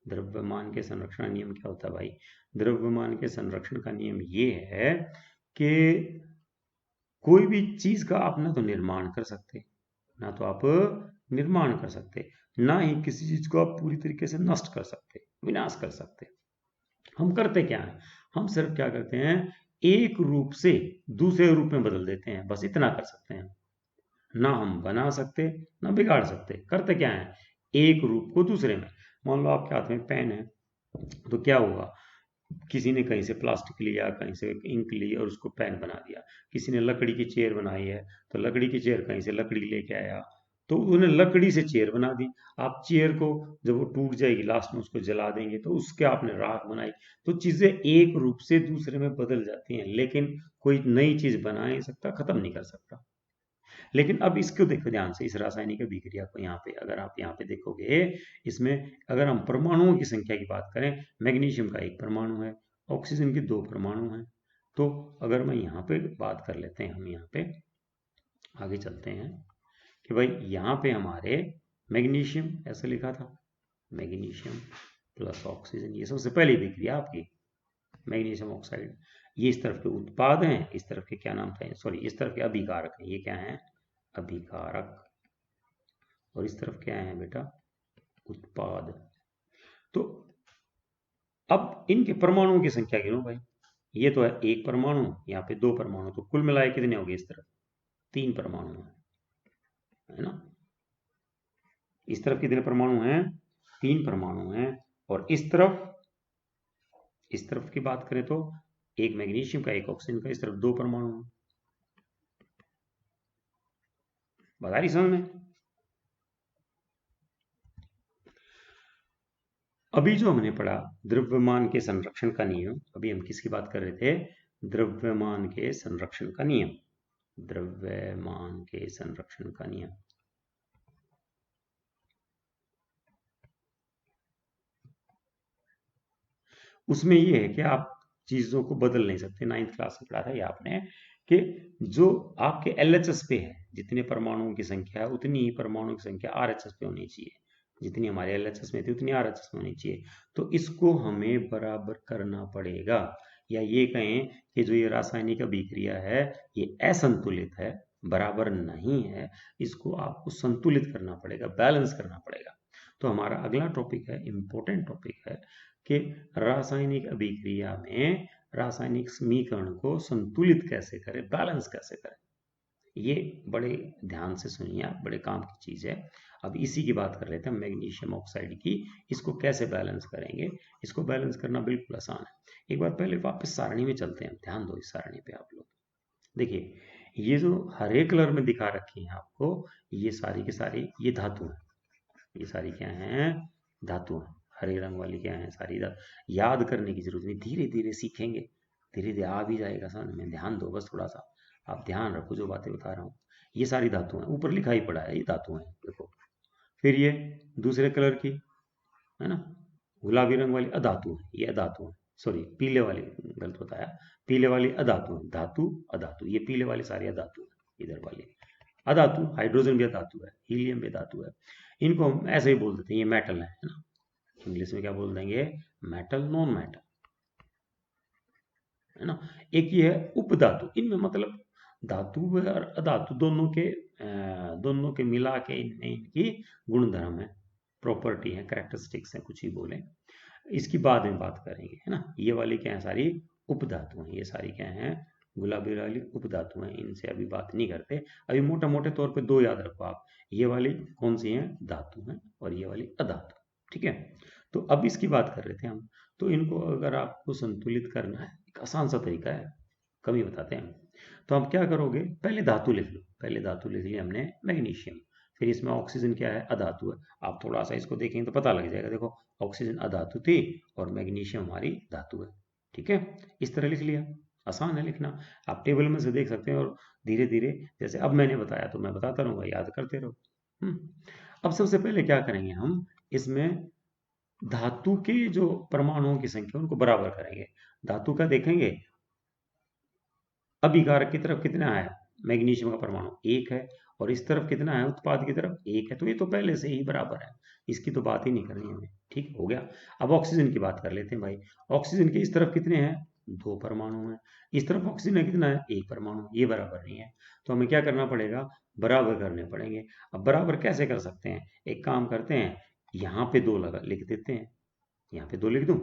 द्रव्यमान के संरक्षण का नियम क्या होता है भाई, द्रव्यमान के संरक्षण का नियम ये है कि कोई भी चीज का आप ना तो निर्माण कर सकते, ना तो आप निर्माण कर सकते, ना ही किसी चीज को आप पूरी तरीके से नष्ट कर सकते, विनाश कर सकते। हम करते क्या है, हम सिर्फ क्या करते हैं, एक रूप से दूसरे रूप में बदल देते हैं, बस इतना कर सकते हैं। ना हम बना सकते, ना बिगाड़ सकते। करते क्या है, एक रूप को दूसरे में। मान लो आपके हाथ में पेन है, तो क्या होगा, किसी ने कहीं से प्लास्टिक लिया, कहीं से इंक ली और उसको पेन बना दिया। किसी ने लकड़ी की चेयर बनाई है, तो लकड़ी की चेयर कहीं से लकड़ी लेके आया, तो उन्होंने लकड़ी से चेयर बना दी। आप चेयर को जब वो टूट जाएगी लास्ट में उसको जला देंगे, तो उसके आपने राख बनाई। तो चीजें एक रूप से दूसरे में बदल जाती हैं, लेकिन कोई नई चीज बना नहीं सकता, खत्म नहीं कर सकता। लेकिन अब इसको देखो ध्यान से, इस रासायनिक अभिक्रिया को यहाँ पे अगर आप यहाँ पे देखोगे, इसमें अगर हम परमाणुओं की संख्या की बात करें, मैग्नीशियम का 1 परमाणु है, ऑक्सीजन के 2 परमाणु हैं। तो अगर मैं यहाँ पे बात कर लेते हैं, हम यहाँ पे आगे चलते हैं कि भाई यहाँ पे हमारे मैग्नीशियम ऐसे लिखा था, मैग्नीशियम प्लस ऑक्सीजन, ये सबसे पहली अभिक्रिया आपकी मैग्नीशियम ऑक्साइड। ये इस तरफ के उत्पाद हैं, इस तरफ के क्या नाम था, सॉरी, इस तरफ के अभिकारक हैं। ये क्या है, अभिकारक। और इस तरफ क्या है बेटा, उत्पाद। तो अब इनके परमाणुओं की संख्या गिनो भाई। ये तो है 1 परमाणु, यहाँ पे 2 परमाणु, तो कुल मिलाए कितने हो गए, इस तरफ 3 परमाणु है ना। इस तरफ कितने परमाणु हैं, 3 परमाणु हैं। और इस तरफ की बात करें तो 1 मैग्नीशियम का, 1 ऑक्सीजन का, इस तरफ 2 परमाणु हैं। बता रही समझ में। अभी जो हमने पढ़ा द्रव्यमान के संरक्षण का नियम, अभी हम किसकी बात कर रहे थे, द्रव्यमान के संरक्षण का नियम। द्रव्यमान के संरक्षण का नियम, उसमें ये है कि आप चीजों को बदल नहीं सकते। 9th क्लास में पढ़ा था ये आपने कि जो आपके LHS पे है, जितने परमाणुओं की संख्या है उतनी ही परमाणुओं की संख्या RHS पे होनी चाहिए। जितनी हमारे LHS में थी उतनी RHS में होनी चाहिए। तो इसको हमें बराबर करना पड़ेगा, या ये कहें कि जो ये रासायनिक अभिक्रिया है ये असंतुलित है। बराबर नहीं है, इसको आपको संतुलित करना पड़ेगा, बैलेंस करना पड़ेगा। तो हमारा अगला टॉपिक है, इंपॉर्टेंट टॉपिक है कि रासायनिक अभिक्रिया में रासायनिक समीकरण को संतुलित कैसे करें, बैलेंस कैसे करें। ये बड़े ध्यान से सुनिए आप, बड़े काम की चीज़ है। अब इसी की बात कर लेते हैं मैग्नीशियम ऑक्साइड की। इसको कैसे बैलेंस करेंगे, इसको बैलेंस करना बिल्कुल आसान है। एक बार पहले वापस सारणी में चलते हैं, ध्यान दो इस सारणी पे आप लोग। देखिए, ये जो हरे कलर में दिखा रखी है आपको, ये सारी की सारी ये धातु है। ये सारी क्या हैं, धातु हैं। हरे रंग वाली क्या है, सारी धातु। याद करने की जरूरत नहीं, धीरे धीरे सीखेंगे, धीरे धीरे आ भी जाएगा समझ में। ध्यान दो बस थोड़ा सा, आप ध्यान रखो जो बातें बता रहा हूँ। ये सारी धातु हैं, ऊपर लिखा ही पड़ा है ये धातु हैं, देखो। फिर ये दूसरे कलर की है ना, गुलाबी रंग वाली अधातु है, ये अधातु है। सॉरी, पीले वाली गलत बताया, पीले वाली अधातु है। धातु अधातु, ये पीले वाली सारी अधातु है। इधर वाली अधातु, हाइड्रोजन भी अधातु है, हीलियम भी अधातु है। इनको हम ऐसे ही बोल देते हैं, ये मेटल है ना। इंग्लिश में क्या बोल देंगे, मेटल, नॉन मेटल, है ना। एक ये है उपधातु, इनमें मतलब धातु और अधातु दोनों के मिला के इनमें इनकी गुणधर्म है, प्रॉपर्टी है, कैरेक्टरिस्टिक्स है, कुछ ही बोले। इसकी बाद में बात करेंगे, है ना। ये वाली क्या है, सारी उपधातु हैं। ये सारी क्या है, गुलाबी वाली उपधातु हैं, इनसे अभी बात नहीं करते। अभी मोटा मोटे तौर पे दो याद रखो आप, ये वाली कौन सी है, धातु है, और ये वाली अधातु, ठीक है। तो अब इसकी बात कर रहे थे हम। तो इनको अगर आपको संतुलित करना है, एक आसान सा तरीका है, कभी बताते हैं। तो आप क्या करोगे, पहले धातु लिख लो। पहले धातु लिख लिया हमने मैग्नीशियम, फिर इसमें ऑक्सीजन क्या है, अधातु है। आप थोड़ा सा इसको देखेंगे तो पता लग जाएगा, देखो ऑक्सीजन अधातु थी और मैग्नीशियम हमारी धातु है, ठीक है। इस तरह लिख लिया, आसान है लिखना। आप टेबल में से देख सकते हैं, और धीरे धीरे जैसे अब मैंने बताया तो मैं बताता रहूंगा, याद करते रहो। अब सबसे पहले क्या करेंगे हम, इसमें धातु के जो परमाणुओं की संख्या उनको बराबर करेंगे। धातु का देखेंगे, अभिकारक की तरफ कितना है, मैग्नीशियम का परमाणु एक है, और इस तरफ कितना है, उत्पाद की तरफ एक है। तो ये तो पहले से ही बराबर है, इसकी तो बात ही नहीं करनी हमें, ठीक हो गया। अब ऑक्सीजन की बात कर लेते हैं भाई। ऑक्सीजन के इस तरफ कितने हैं, दो परमाणु हैं। इस तरफ ऑक्सीजन है कितना है, एक परमाणु, ये बराबर नहीं है। तो हमें क्या करना पड़ेगा, बराबर करने पड़ेंगे। अब बराबर कैसे कर सकते हैं, एक काम करते हैं, यहाँ पे दो लगा लिख देते हैं। यहाँ पे दो लिख दूं,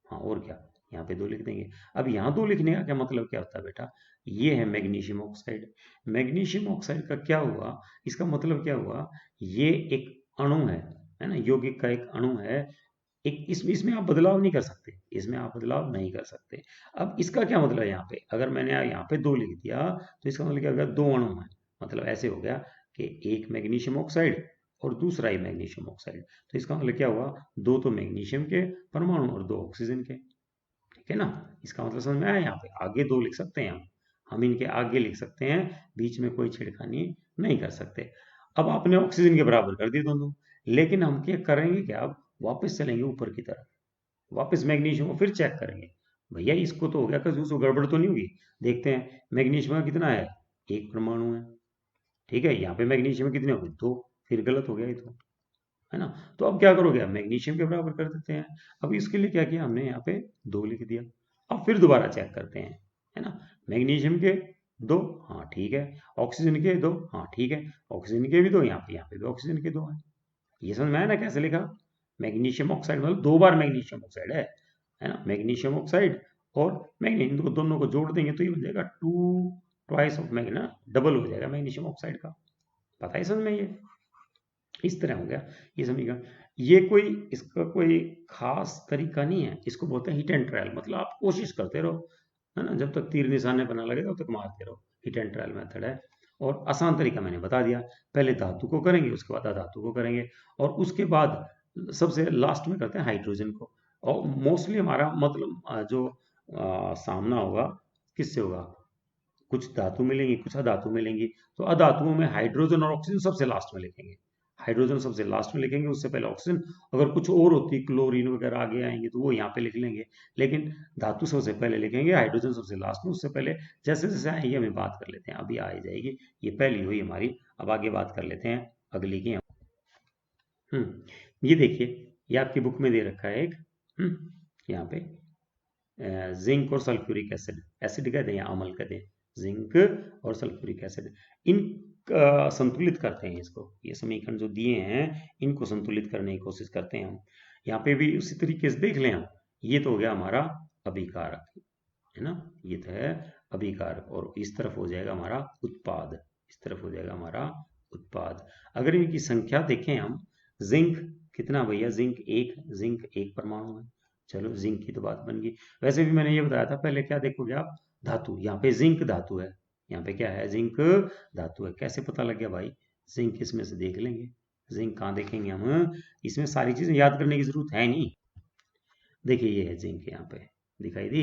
हाँ और क्या, यहाँ पे दो लिख देंगे। अब यहाँ दो लिखने का क्या मतलब क्या होता है बेटा, ये है मैग्नीशियम ऑक्साइड। मैग्नीशियम ऑक्साइड का क्या हुआ, इसका मतलब क्या हुआ, ये एक अणु है ना, यौगिक का एक अणु है। एक इसमें आप बदलाव नहीं कर सकते, इसमें आप बदलाव नहीं कर सकते। अब इसका क्या मतलब है, यहाँ पे अगर मैंने यहाँ पे दो लिख दिया तो इसका मतलब क्या हो गया, दो अणु है। मतलब ऐसे हो गया कि एक मैग्नीशियम ऑक्साइड और दूसरा ही मैग्नीशियम ऑक्साइड। तो इसका मतलब क्या हुआ, दो तो मैग्नीशियम के परमाणु और दो ऑक्सीजन के, ठीक है ना। इसका मतलब समझ में आया, यहाँ पे आगे दो लिख सकते हैं हम इनके आगे लिख सकते हैं, बीच में कोई छिड़खानी नहीं कर सकते। अब आपने ऑक्सीजन के बराबर कर दिए दोनों, लेकिन हम क्या करेंगे, क्या अब वापस चलेंगे ऊपर की तरफ, वापस मैग्नीशियम को फिर चेक करेंगे। भैया इसको तो हो गया, कहीं उसको गड़बड़ तो नहीं होगी। देखते हैं मैग्नीशियम का कितना है, एक परमाणु है, ठीक है। यहाँ पे मैग्नीशियम कितने हो गए, दो, फिर गलत हो गया ये तो, है ना। तो अब क्या करोगे, आप मैग्नीशियम के बराबर कर देते हैं। अब इसके लिए क्या किया हमने, यहाँ पे दो लिख दिया। अब फिर दोबारा चेक करते हैं, है ना। मैग्नीशियम के दो, हाँ ठीक है। ऑक्सीजन के दो, हाँ ठीक है। ऑक्सीजन के भी दो, यहाँ पे भी ऑक्सीजन के दो है। ये समझ में आया ना कैसे लिखा। मैग्नीशियम ऑक्साइड मतलब दो बार मैग्नीशियम ऑक्साइड है ना। मैग्नीशियम ऑक्साइड और मैग्नीशियम, इनको दोनों को जोड़ देंगे तो ये हो जाएगा to twice of magna, double हो जाएगा मैग्नीशियम ऑक्साइड का। पता है समझ में, ये इस तरह हो गया ये समीकरण। ये कोई इसका कोई खास तरीका नहीं है, इसको बोलते हैं हिट एंड ट्रायल। मतलब आप कोशिश करते रहो, है ना, जब तक तीर निशाने पर ना लगे तब तक मारते रहो। हिट एंड ट्रायल मेथड है, और आसान तरीका मैंने बता दिया। पहले धातु को करेंगे, उसके बाद अधातु को करेंगे, और उसके बाद सबसे लास्ट में करते हैं हाइड्रोजन को। और मोस्टली हमारा मतलब जो सामना होगा किससे होगा, कुछ धातु मिलेंगी कुछ अधातु मिलेंगी। तो अधातुओं में हाइड्रोजन और ऑक्सीजन सबसे लास्ट में लिखेंगे, हाइड्रोजन सबसे लास्ट में लिखेंगे, उससे पहले ऑक्सीजन। अगर कुछ और होती, क्लोरीन वगैरह आगे आएंगे तो वो यहाँ पे लिख लेंगे, लेकिन धातु सबसे पहले लिखेंगे, हाइड्रोजन सबसे लास्ट में, उससे पहले जैसे जैसे आएंगे हमें बात कर लेते हैं। अभी आ जाएगी, ये पहली हुई हमारी। अब आगे बात कर लेते हैं अगली की। ये देखिए, ये आपकी बुक में दे रखा है एक, यहाँ पे जिंक और सल्फ्यूरिक एसिड, एसिड कहते हैं या अम्ल कहते हैं, जिंक और सल्फ्यूरिक एसिड, इन संतुलित करते हैं इसको। ये समीकरण जो दिए हैं इनको संतुलित करने की कोशिश करते हैं हम। यहाँ पे भी उसी तरीके से देख लें हम, ये तो हो गया हमारा अभिकारक, है ना, ये तो है अभिकारक, और इस तरफ हो जाएगा हमारा उत्पाद, इस तरफ हो जाएगा हमारा उत्पाद। अगर इनकी संख्या देखें हम, जिंक कितना भैया, जिंक एक परमाणु है। चलो जिंक की तो बात बन गई। वैसे भी मैंने ये बताया था पहले, क्या देखोगे आप, धातु, यहाँ पे जिंक धातु है, यहाँ पे क्या है, जिंक धातु है। कैसे पता लग गया भाई, जिंक इसमें से देख लेंगे। जिंक कहाँ देखेंगे हम, इसमें सारी चीजें याद करने की जरूरत है नहीं। देखिए ये है जिंक, यहाँ पे दिखाई दी,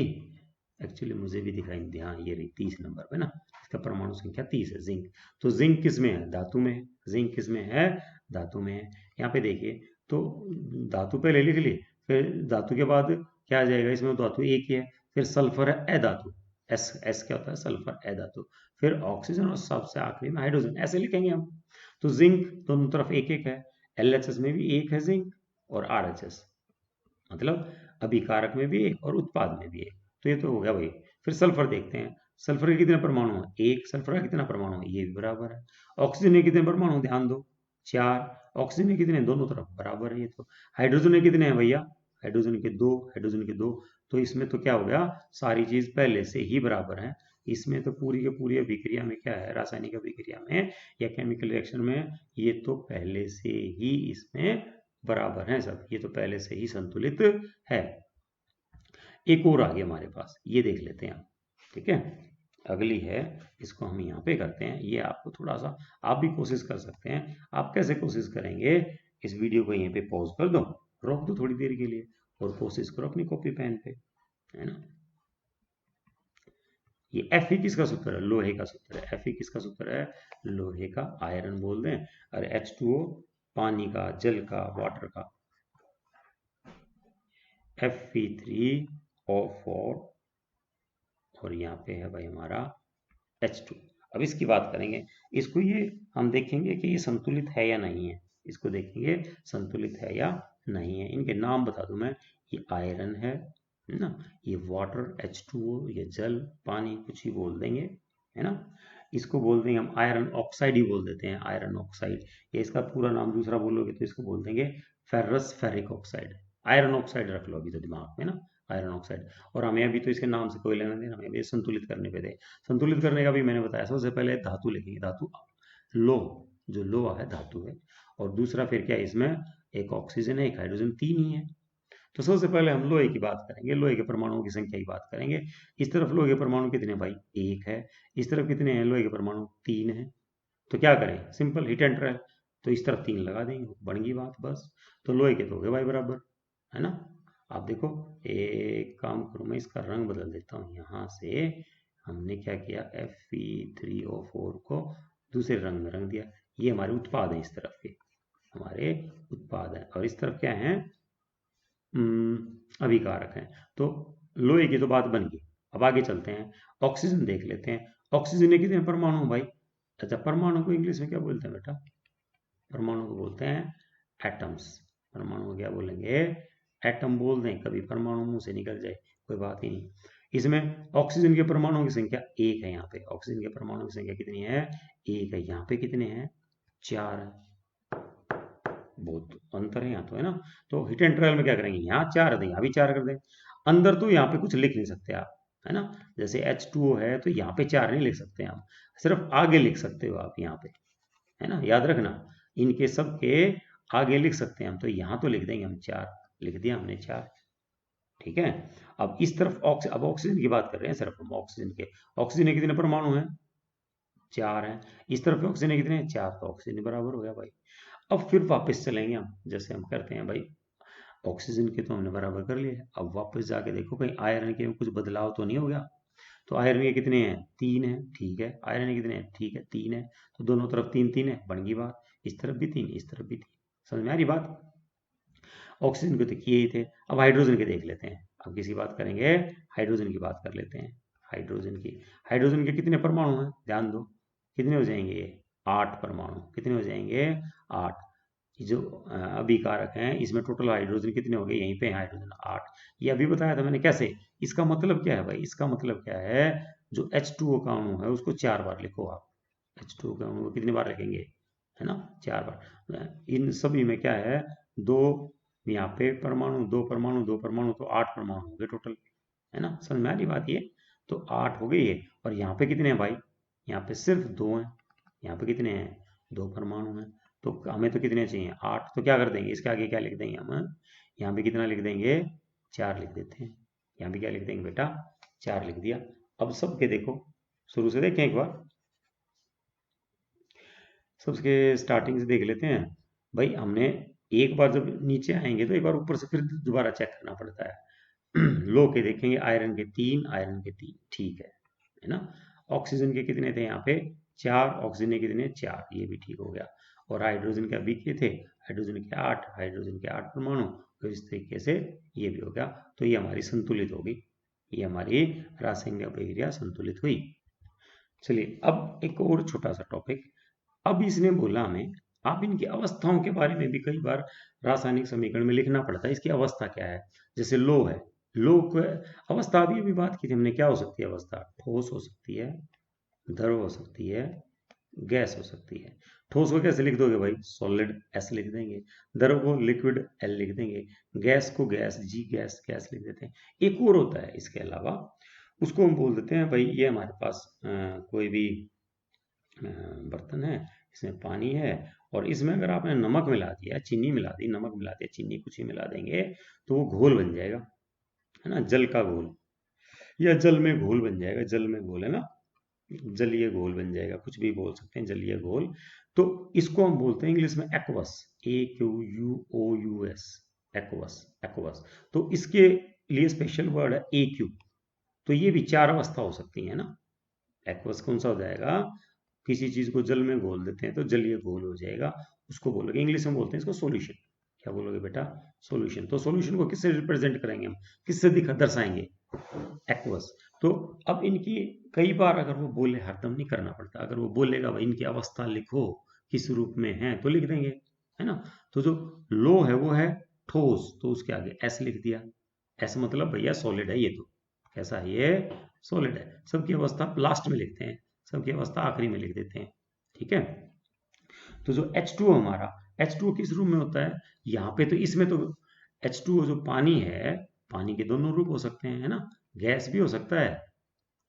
एक्चुअली मुझे भी दिखाई नहीं दी, हाँ ये रही 30 नंबर पे ना, इसका परमाणु संख्या 30 है जिंक। तो जिंक किस में है, धातु में है। जिंक किस में है, धातु में है। यहाँ पे देखिए तो धातु पहले लिख लिए, फिर धातु के बाद क्या आ जाएगा, इसमें धातु एक ही है, फिर सल्फर है अधातु, एस एस क्या होता है, सल्फर अधातु, फिर ऑक्सीजन और सबसे आखिरी में हाइड्रोजन, ऐसे लिखेंगे हम। तो जिंक दोनों तरफ एक एक है, LHS में भी एक है जिंक और RHS, मतलब अभिकारक में भी एक और उत्पाद में भी एक। तो ये तो हो गया भाई। फिर सल्फर देखते हैं, सल्फर के कितने परमाणु हैं, एक। सल्फर का कितना परमाणु है, ये भी बराबर है। ऑक्सीजन के कितने परमाणु, ध्यान दो, 4। ऑक्सीजन के कितने, दोनों तरफ बराबर है ये तो। हाइड्रोजन के कितने हैं भैया, हाइड्रोजन के 2, हाइड्रोजन के 2। तो इसमें तो क्या हो गया, सारी चीज पहले से ही बराबर है। इसमें तो पूरी के पूरी अभिक्रिया में क्या है, रासायनिक अभिक्रिया में या केमिकल रिएक्शन में, ये तो पहले से ही इसमें बराबर है सब, ये तो पहले से ही संतुलित है। एक और आ गया हमारे पास, ये देख लेते हैं हम, ठीक है। अगली है, इसको हम यहाँ पे करते हैं। ये आपको थोड़ा सा, आप भी कोशिश कर सकते हैं। आप कैसे कोशिश करेंगे, इस वीडियो को यहीं पे पॉज कर दो, रोक दो थोड़ी देर के लिए, और कोशिश करो अपनी कॉपी पेन पे, है ना। ये Fe किसका सूत्र है, लोहे का सूत्र है। Fe किसका सूत्र है, लोहे का, आयरन बोल दें, और H2O पानी का, जल का, वाटर का, Fe3O4, और यहाँ पे है भाई हमारा H2। अब इसकी बात करेंगे, इसको ये हम देखेंगे कि ये संतुलित है या नहीं है, इसको देखेंगे संतुलित है या नहीं है। इनके नाम बता दूं मैं, ये आयरन है ना, ये वाटर H2O, ये जल, पानी, कुछ ही बोल देंगे, है ना। इसको बोल देंगे हम आयरन ऑक्साइड ही बोल देते हैं, आयरन ऑक्साइड। ये इसका पूरा नाम दूसरा बोलोगे तो इसको बोल देंगे ferrous ferric oxide, iron oxide रख लो अभी तो दिमाग में ना, आयरन ऑक्साइड। और हमें अभी तो इसके नाम से कोई लेना देना, हमें अभी संतुलित करने पे दे। संतुलित करने का भी मैंने बताया, सबसे पहले धातु लिखेंगे, धातु लोह, जो लोहा है धातु है, और दूसरा फिर क्या है, इसमें एक ऑक्सीजन है, एक हाइड्रोजन, 3 ही है। तो सबसे पहले हम लोहे की बात करेंगे, लोहे के परमाणुओं की संख्या की बात करेंगे। इस तरफ लोहे के परमाणु कितने भाई, एक है। इस तरफ कितने हैं लोहे के परमाणु, 3 है। तो क्या करें, सिंपल हिट एंड ट्रायल, तो इस तरफ 3 लगा देंगे, बन गई बात बस। तो लोहे के तो हो गए भाई बराबर, है ना। आप देखो, एक काम करूँ, मैं इसका रंग बदल देता हूँ, यहाँ से हमने क्या किया, Fe3O4 को दूसरे रंग में रंग दिया। ये हमारे उत्पाद हैं, इस तरफ के हमारे उत्पाद हैं, और इस तरफ क्या है, अभिकारक हैं। तो लोहे की तो बात बन गई। अब आगे चलते हैं, ऑक्सीजन देख लेते हैं। ऑक्सीजन के कितने परमाणु भाई, अच्छा परमाणु को इंग्लिश में क्या बोलते हैं बेटा, परमाणु को बोलते हैं एटम्स। परमाणु को क्या बोलेंगे, एटम बोल दें, कभी परमाणु मुंह से निकल जाए कोई बात ही नहीं। इसमें ऑक्सीजन के परमाणुओं की संख्या 1 है, यहाँ पे ऑक्सीजन के परमाणुओं की संख्या कितनी है, 1 है। यहाँ पे कितने हैं, 4 है, बहुत अंतर है यहाँ तो, है ना। तो हिट एंड ट्रायल में क्या करेंगे, यहाँ 4 है, यहाँ भी 4 कर दें। अंदर तो यहाँ पे कुछ लिख नहीं सकते आप, है ना, जैसे H2O है तो यहाँ पे 4 नहीं लिख सकते आप, सिर्फ आगे लिख सकते हो आप यहाँ पे, है ना, याद रखना, इनके सब के आगे लिख सकते हैं हम। तो यहाँ तो लिख देंगे हम 4, लिख दिया हमने 4, ठीक है। अब इस तरफ अब ऑक्सीजन की बात कर रहे हैं सिर्फ हम, ऑक्सीजन के, ऑक्सीजन के कितने परमाणु हैं, 4 हैं। इस तरफ ऑक्सीजन कितने हैं, 4, तो ऑक्सीजन बराबर हो गया भाई। अब फिर वापस चलेंगे हम, जैसे हम करते हैं भाई, ऑक्सीजन के तो हमने बराबर कर लिए। अब वापस जाके देखो कहीं आयरन के में कुछ बदलाव तो नहीं हो गया। तो आयरन के कितने हैं, 3 है, ठीक है। आयरन के कितने हैं, ठीक है, 3 है। तो दोनों तरफ 3 3 है, बन गई बात। इस तरफ भी 3, इस तरफ भी 3, समझ में आ रही बात। ऑक्सीजन के तो किए ही थे। अब हाइड्रोजन के देख लेते हैं। अब किसी बात करेंगे, हाइड्रोजन की बात कर लेते हैं। हाइड्रोजन की, हाइड्रोजन के कितने परमाणु हैं, ध्यान दो, कितने हो जाएंगे ये, 8 परमाणु, कितने हो जाएंगे, 8। जो अभिकारक हैं इसमें टोटल हाइड्रोजन कितने हो गए, यहीं पे हाइड्रोजन 8। ये अभी बताया था मैंने कैसे। इसका मतलब क्या है भाई, इसका मतलब क्या है, जो H2O का अणु है उसको 4 बार लिखो आप। H2O का अणु कितनी बार लिखेंगे, है ना, 4 बार। इन सभी में क्या है, 2 यहाँ पे परमाणु, 2 परमाणु, 2 परमाणु, तो 8 परमाणु हो गए टोटल, है ना, समझ में आ रही बात ये। तो 8 हो गई है। और यहाँ पे कितने हैं भाई, यहाँ पे सिर्फ 2 हैं। यहाँ पे कितने हैं, 2 परमाणु हैं। तो हमें तो कितने चाहिए, 8। तो क्या कर देंगे, इसके आगे क्या लिख देंगे हम, यहाँ पे कितना लिख देंगे, 4 लिख देते हैं। यहाँ पे क्या लिख देंगे बेटा, 4 लिख दिया। अब सबके देखो, शुरू से देखें एक बार, सबके स्टार्टिंग से देख लेते हैं। भाई हमने एक बार जब नीचे आएंगे तो एक बार ऊपर से फिर दोबारा चेक करना पड़ता है। लो के देखेंगे, आयरन के 3, आयरन के 3, ठीक है ना। ऑक्सीजन के कितने थे यहाँ पे, 4, ऑक्सीजन के कितने, 4, ये भी ठीक हो गया। और हाइड्रोजन के अभी के थे, हाइड्रोजन के 8, हाइड्रोजन के 8 परमाणु। तो इस तरीके से ये भी हो गया। तो ये हमारी संतुलित होगी, ये हमारी रासायनिक अभिक्रिया संतुलित हुई। चलिए अब एक और छोटा सा टॉपिक। अब इसने बोला हमें, आप इनकी अवस्थाओं के बारे में भी कई बार रासायनिक समीकरण में लिखना पड़ता है, इसकी अवस्था क्या है। जैसे लो है, लो को अवस्था अभी बात की थी हमने, क्या हो सकती है अवस्था, ठोस हो सकती है, द्रव हो सकती है, गैस हो सकती है। ठोस को कैसे लिख दोगे भाई, सॉलिड एस लिख देंगे। द्रव को लिक्विड एल लिख देंगे। गैस को गैस जी, गैस गैस लिख देते हैं। एक और होता है इसके अलावा, उसको हम बोल देते हैं भाई, ये हमारे पास कोई भी बर्तन है, इसमें पानी है, और इसमें अगर आपने नमक मिला दिया, चीनी मिला दी, नमक मिला दिया, चीनी कुछ ही मिला देंगे, तो वो घोल बन जाएगा, है ना, जल का घोल, या जल में घोल बन जाएगा। जल में घोल है ना, जलीय घोल बन जाएगा, कुछ भी बोल सकते हैं, जलीय घोल। तो इसको हम बोलते हैं इंग्लिश में एक्वस, AQUOUS, एक्वस, एक्वस। तो इसके लिए स्पेशल वर्ड है AQ। तो ये भी 4 अवस्था हो सकती है ना। एक्वस कौन सा हो जाएगा, किसी चीज को जल में घोल देते हैं तो जलीय घोल हो जाएगा, उसको बोलोगे, इंग्लिश में बोलते हैं इसको सॉल्यूशन। क्या बोलोगे बेटा, सॉल्यूशन। तो सॉल्यूशन को किससे रिप्रेजेंट करेंगे हम, किससे दिखा दर्शाएंगे, एक्वस। तो अब इनकी कई बार अगर वो बोले, हरदम नहीं करना पड़ता, अगर वो बोलेगा भाई इनकी अवस्था लिखो किस रूप में है तो लिख देंगे, है ना। तो जो लो है वो है ठोस, तो उसके आगे एस लिख दिया। एस मतलब भैया सॉलिड है ये, तो कैसा है ये, सॉलिड है। सबकी अवस्था लास्ट में लिखते हैं, सबकी अवस्था आखिरी में लिख देते हैं, ठीक है। तो जो H2O हमारा, H2O किस रूप में होता है, यहाँ पे तो इसमें तो H2O जो पानी है, पानी के दोनों रूप हो सकते हैं, है ना, गैस भी हो सकता है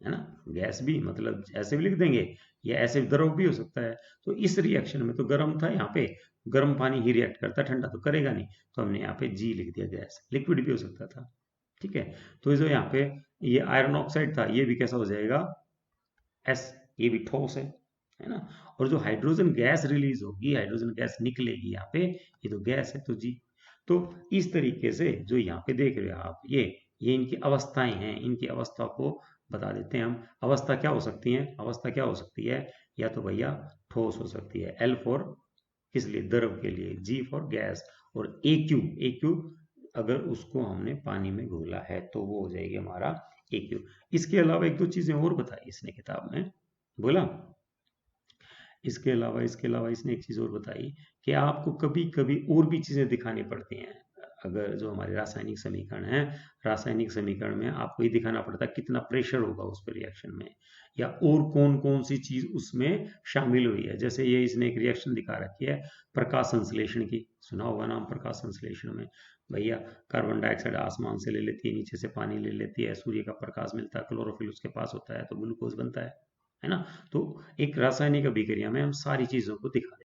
ना, गैस भी मतलब ऐसे भी लिख देंगे, या ऐसे द्रव भी हो सकता है। तो इस रिएक्शन में तो गर्म था, यहाँ पे गर्म पानी ही रिएक्ट करता है, ठंडा तो करेगा नहीं, तो हमने यहाँ पे जी लिख दिया, गैस। लिक्विड भी हो सकता था, ठीक है। तो जो यहाँ पे ये आयरन ऑक्साइड था, ये भी कैसा हो जाएगा, एस, ये भी ठोस है ना। और जो हाइड्रोजन गैस रिलीज होगी, हाइड्रोजन गैस निकलेगी यहाँ पे, ये तो गैस है, तो जी। तो इस तरीके से जो यहाँ पे देख रहे हो आप, ये इनकी अवस्थाएं हैं, इनकी अवस्था को बता देते हैं हम। अवस्था क्या हो सकती है, अवस्था क्या हो सकती है, या तो भैया ठोस हो सकती है, एल फॉर किस लिए, द्रव के लिए, जी फॉर गैस, और ए क्यू अगर उसको हमने पानी में घोला है तो वो हो जाएगी हमारा AQ। इसके अलावा एक दो चीजें और बताई इसने किताब में, बोला इसके अलावा इसने एक चीज और बताई कि आपको कभी कभी और भी चीजें दिखानी पड़ती हैं। अगर जो हमारे रासायनिक समीकरण है, रासायनिक समीकरण में आपको ये दिखाना पड़ता है कितना प्रेशर होगा उस पर रिएक्शन में, या और कौन कौन सी चीज उसमें शामिल हुई है। जैसे ये इसने एक रिएक्शन दिखा रखी है प्रकाश संश्लेषण की, सुना होगा नाम प्रकाश संश्लेषण में। भैया कार्बन डाइऑक्साइड आसमान से ले लेती है, नीचे से पानी ले लेती है, सूर्य का प्रकाश मिलता है, क्लोरोफिल उसके पास होता है, तो ग्लूकोज बनता है ना। तो एक रासायनिक अभिक्रिया में हम सारी चीजों को दिखा